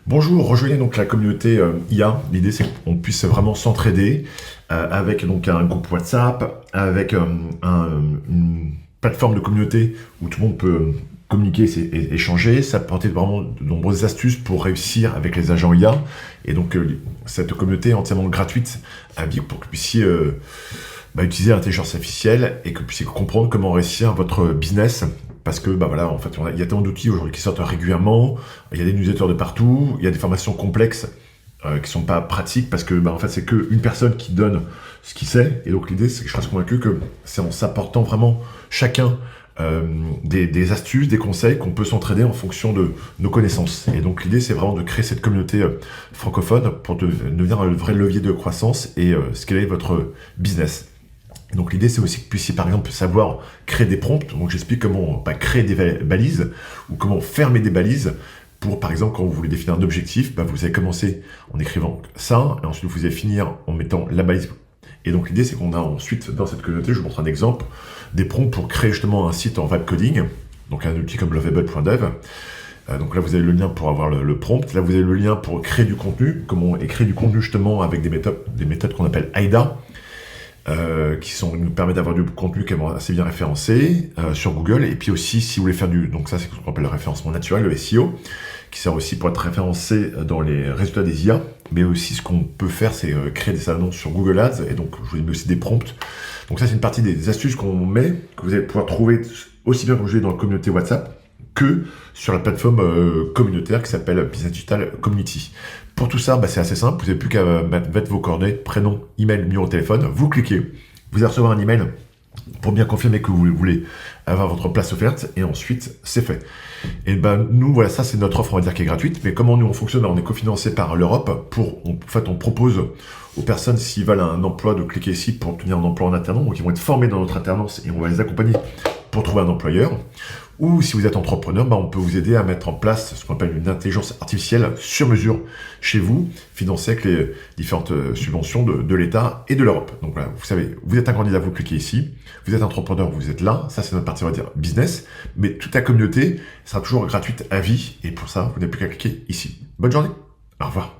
Bonjour, rejoignez donc la communauté IA. L'idée c'est qu'on puisse vraiment s'entraider avec donc un groupe WhatsApp, avec une plateforme de communauté où tout le monde peut communiquer et échanger. Ça peut apporter vraiment de nombreuses astuces pour réussir avec les agents IA. Et donc cette communauté est entièrement gratuite à vie pour que vous puissiez utiliser l'intelligence artificielle et que vous puissiez comprendre comment réussir votre business. Parce que voilà, en fait, il y a tellement d'outils aujourd'hui qui sortent régulièrement, il y a des newsletters de partout, il y a des formations complexes qui sont pas pratiques parce que en fait, c'est qu'une personne qui donne ce qu'il sait. Et donc l'idée, c'est que je reste convaincu que c'est en s'apportant vraiment chacun des astuces, des conseils qu'on peut s'entraider en fonction de nos connaissances. Et donc l'idée, c'est vraiment de créer cette communauté francophone pour devenir un vrai levier de croissance et scaler votre business. Donc l'idée, c'est aussi que vous puissiez par exemple savoir créer des prompts. Donc j'explique comment créer des balises ou comment fermer des balises pour, par exemple, quand vous voulez définir un objectif, vous allez commencer en écrivant ça et ensuite vous allez finir en mettant la balise. Et donc l'idée, c'est qu'on a ensuite dans cette communauté, je vous montre un exemple, des prompts pour créer justement un site en vibe coding, donc un outil comme lovable.dev. Donc là, vous avez le lien pour avoir le prompt. Là, vous avez le lien pour créer du contenu, comment créer du contenu justement avec des méthodes qu'on appelle AIDA. Qui nous permettent d'avoir du contenu qui est assez bien référencé sur Google. Et puis aussi, si vous voulez faire donc ça c'est ce qu'on appelle le référencement naturel, le SEO, qui sert aussi pour être référencé dans les résultats des IA. Mais aussi, ce qu'on peut faire, c'est créer des annonces sur Google Ads. Et donc, je vous ai mis aussi des prompts. Donc ça, c'est une partie des astuces qu'on met, que vous allez pouvoir trouver aussi bien quand vous êtes dans la communauté WhatsApp que sur la plateforme communautaire qui s'appelle Business Digital Community. Pour tout ça, c'est assez simple. Vous n'avez plus qu'à mettre vos coordonnées, prénom, email, numéro de téléphone. Vous cliquez. Vous allez recevoir un email pour bien confirmer que vous voulez avoir votre place offerte. Et ensuite, c'est fait. Et nous, voilà, ça, c'est notre offre, on va dire, qui est gratuite. Mais comment nous, on fonctionne? On est cofinancé par l'Europe. En fait, on propose aux personnes, s'ils veulent un emploi, de cliquer ici pour obtenir un emploi en alternance. Donc, ils vont être formés dans notre alternance et on va les accompagner pour trouver un employeur. Ou si vous êtes entrepreneur, on peut vous aider à mettre en place ce qu'on appelle une intelligence artificielle sur mesure chez vous, financée avec les différentes subventions de l'État et de l'Europe. Donc voilà, vous savez, vous êtes un candidat, vous cliquez ici. Vous êtes entrepreneur, vous êtes là. Ça, c'est notre partie, on va dire, business. Mais toute la communauté sera toujours gratuite à vie. Et pour ça, vous n'avez plus qu'à cliquer ici. Bonne journée. Au revoir.